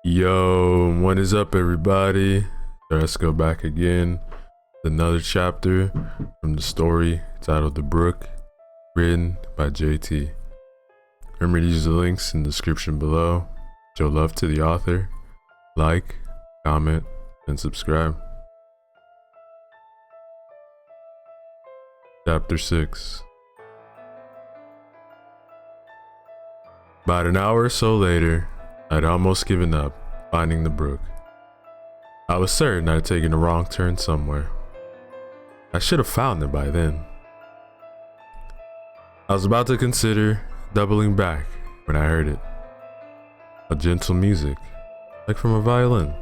Yo, what is up, everybody? So let's go back again. Another chapter from the story titled The Brook, written by JT. Remember to use the links in the description below. Show love to the author. Like, comment, and subscribe. Chapter 6. About an hour or so later, I'd almost given up finding the brook. I was certain I'd taken a wrong turn somewhere. I should have found it by then. I was about to consider doubling back when I heard it. A gentle music, like from a violin.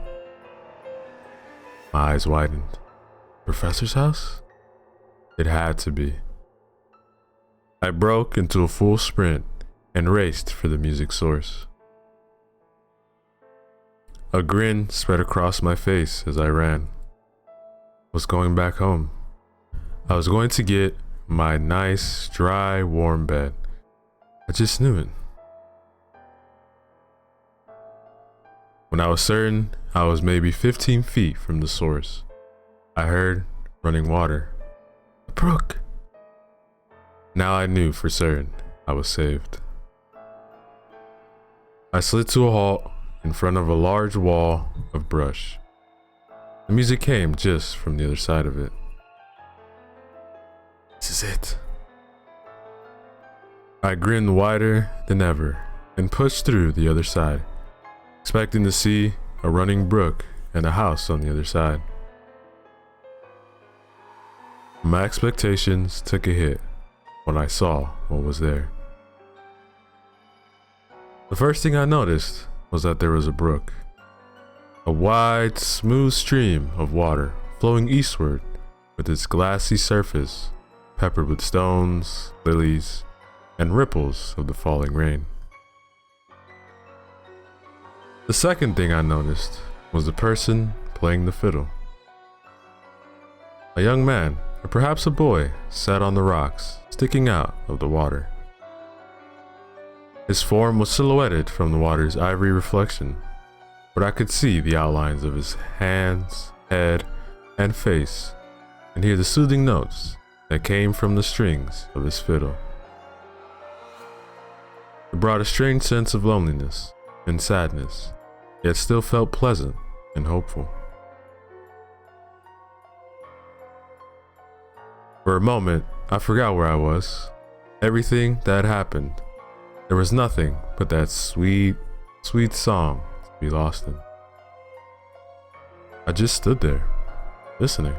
My eyes widened. Professor's house? It had to be. I broke into a full sprint and raced for the music source. A grin spread across my face as I ran. I was going back home. I was going to get my nice, dry, warm bed. I just knew it. When I was certain I was maybe 15 feet from the source, I heard running water. A brook! Now I knew for certain I was saved. I slid to a halt in front of a large wall of brush. The music came just from the other side of it. This is it. I grinned wider than ever and pushed through the other side, expecting to see a running brook and a house on the other side. My expectations took a hit when I saw what was there. The first thing I noticed was that there was a brook. A wide, smooth stream of water flowing eastward with its glassy surface peppered with stones, lilies, and ripples of the falling rain. The second thing I noticed was the person playing the fiddle. A young man, or perhaps a boy, sat on the rocks, sticking out of the water. His form was silhouetted from the water's ivory reflection, but I could see the outlines of his hands, head, and face, and hear the soothing notes that came from the strings of his fiddle. It brought a strange sense of loneliness and sadness, yet still felt pleasant and hopeful. For a moment, I forgot where I was, everything that had happened. There was nothing but that sweet, sweet song to be lost in. I just stood there, listening.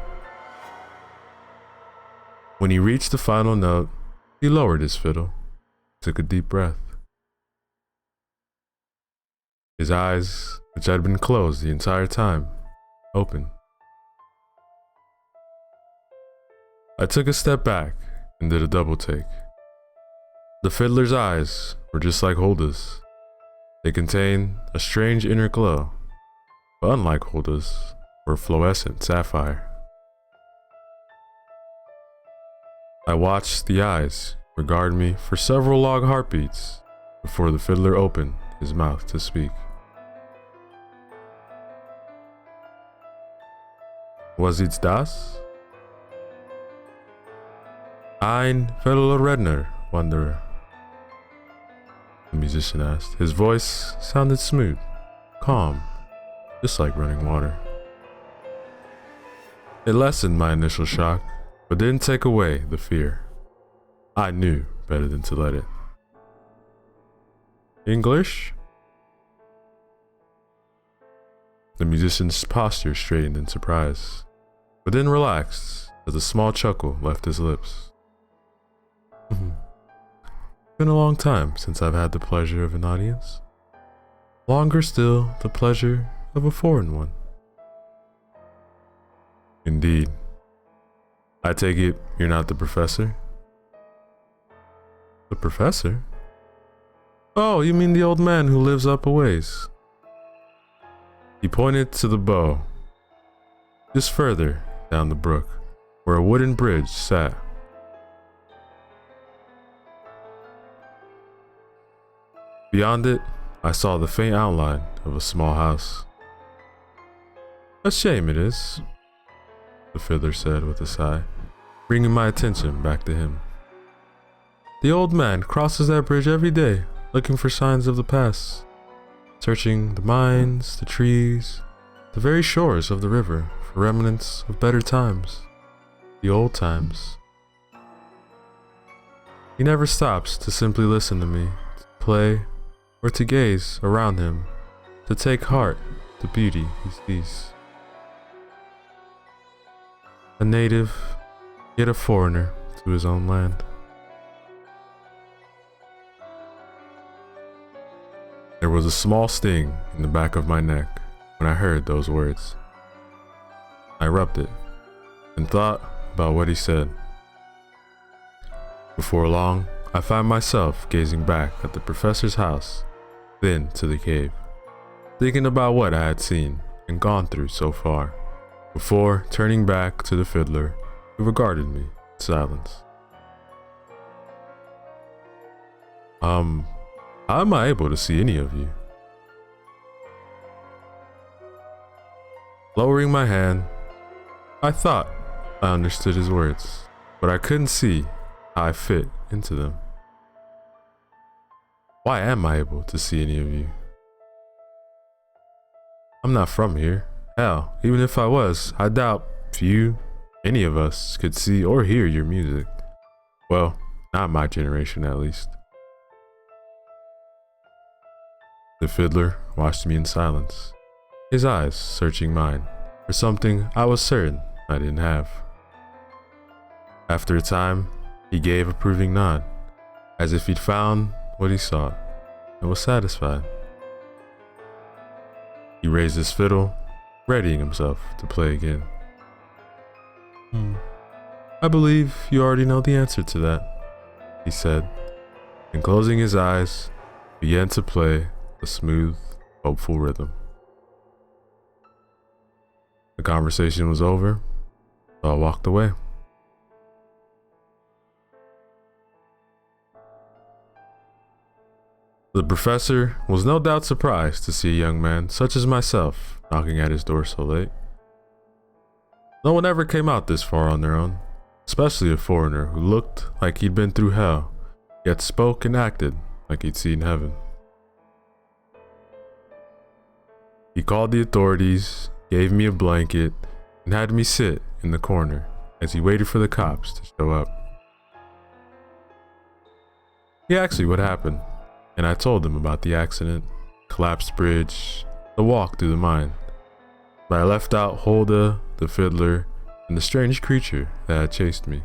When he reached the final note, he lowered his fiddle, took a deep breath. His eyes, which had been closed the entire time, opened. I took a step back and did a double take. The fiddler's eyes were just like Hulda's. They contained a strange inner glow, but unlike Hulda's, were fluorescent sapphire. I watched the eyes regard me for several long heartbeats before the fiddler opened his mouth to speak. Was it das? Ein Fiddler Wanderer, the musician asked. His voice sounded smooth, calm, just like running water. It lessened my initial shock, but didn't take away the fear. I knew better than to let it. English? The musician's posture straightened in surprise, but then relaxed as a small chuckle left his lips. Been a long time since I've had the pleasure of an audience. Longer still, the pleasure of a foreign one. Indeed. I take it you're not the professor? The professor? Oh, you mean the old man who lives up a ways. He pointed to the bow, just further down the brook, where a wooden bridge sat. Beyond it, I saw the faint outline of a small house. "A shame it is," the fiddler said with a sigh, bringing my attention back to him. "The old man crosses that bridge every day, looking for signs of the past, searching the mines, the trees, the very shores of the river for remnants of better times, the old times. He never stops to simply listen to me, to play, or to gaze around him, to take heart the beauty he sees. A native, yet a foreigner to his own land." There was a small sting in the back of my neck when I heard those words. I rubbed it and thought about what he said. Before long, I found myself gazing back at the professor's house, then to the cave, thinking about what I had seen and gone through so far, before turning back to the fiddler, who regarded me in silence. How am I able to see any of you?" Lowering my hand, I thought I understood his words, but I couldn't see how I fit into them. "Why am I able to see any of you? I'm not from here. Hell, even if I was, I doubt few, any of us, could see or hear your music. Well, not my generation at least." The fiddler watched me in silence, his eyes searching mine for something I was certain I didn't have. After a time, he gave a approving nod, as if he'd found what he sought and was satisfied. He raised his fiddle, readying himself to play again. "I believe you already know the answer to that," he said, and closing his eyes, began to play a smooth, hopeful rhythm. The conversation was over, so I walked away. The professor was no doubt surprised to see a young man such as myself knocking at his door so late. No one ever came out this far on their own, especially a foreigner who looked like he'd been through hell, yet spoke and acted like he'd seen heaven. He called the authorities, gave me a blanket, and had me sit in the corner as he waited for the cops to show up. He asked me what happened, and I told him about the accident, collapsed bridge, the walk through the mine. But I left out Hulda, the fiddler, and the strange creature that had chased me.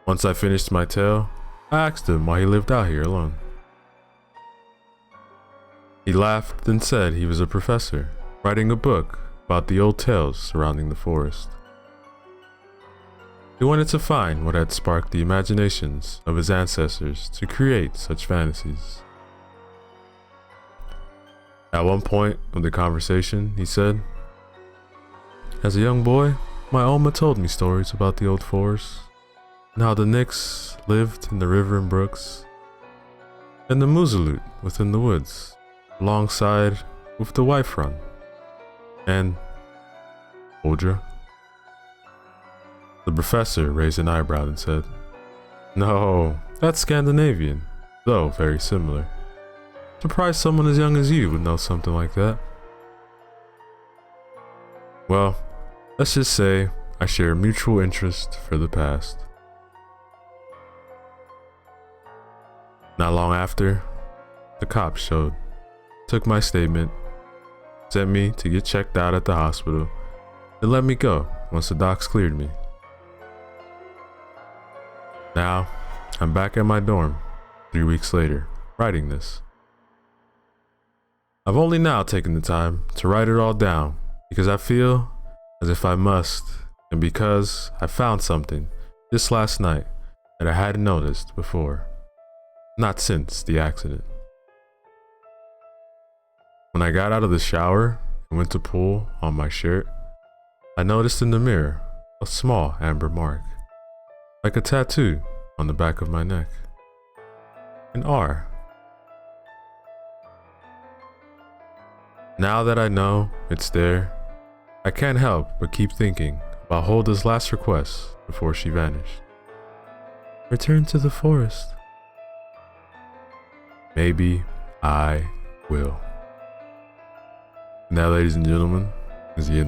Once I finished my tale, I asked him why he lived out here alone. He laughed and said he was a professor, writing a book about the old tales surrounding the forest. He wanted to find what had sparked the imaginations of his ancestors to create such fantasies. At one point of the conversation, he said, "As a young boy, my Oma told me stories about the old forest, and how the Nix lived in the river and brooks, and the Muzalut within the woods, alongside with the White Front, and Oldra." The professor raised an eyebrow and said, "No, that's Scandinavian, though very similar. Surprised someone as young as you would know something like that." Well, let's just say I share a mutual interest for the past. Not long after, the cops showed, took my statement, sent me to get checked out at the hospital, and let me go once the docs cleared me. Now, I'm back at my dorm, 3 weeks later, writing this. I've only now taken the time to write it all down because I feel as if I must, and because I found something just last night that I hadn't noticed before. Not since the accident. When I got out of the shower and went to pull on my shirt, I noticed in the mirror a small amber mark, like a tattoo on the back of my neck. An R. Now that I know it's there, I can't help but keep thinking about Hulda's last request before she vanished. Return to the forest. Maybe I will. Now, ladies and gentlemen, is the end